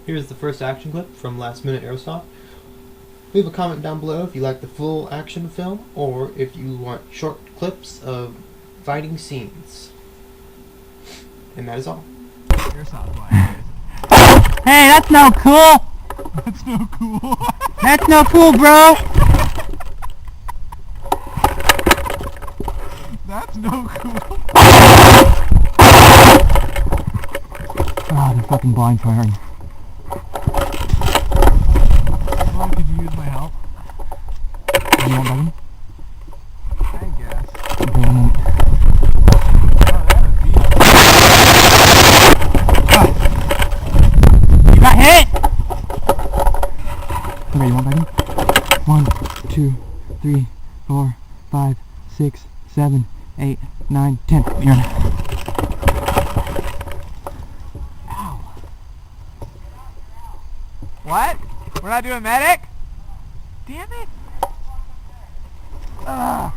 Here's the first action clip from LastMinuteAirsoft. Leave a comment down below if you like the full action film or if you want short clips of fighting scenes. And that is all. Hey, that's no cool! That's no cool. That's no cool, bro! That's no cool. Oh, they're fucking blind firing. Well, could you use my help? You want button? I guess. Okay, one minute. Oh, that was beat. You got hit! Okay, you want button? 1, 2, 3, 4, 5, 6, 7, 8, 9, 10. You're in. What? We're not doing medic? Damn it! Ugh.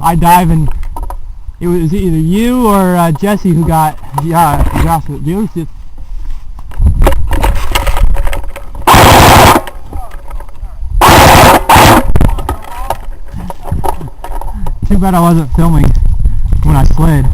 I dive and it was either you or Jesse who got Josh. Too bad I wasn't filming when I slid.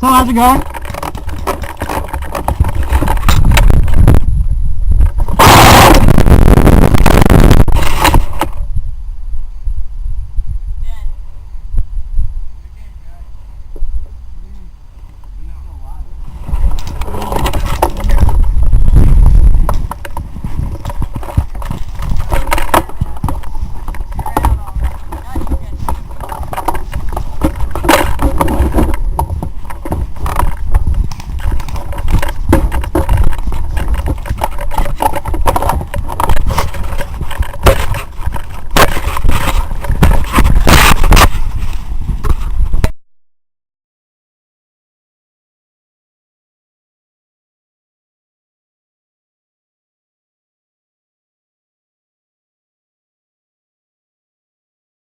So how's it going?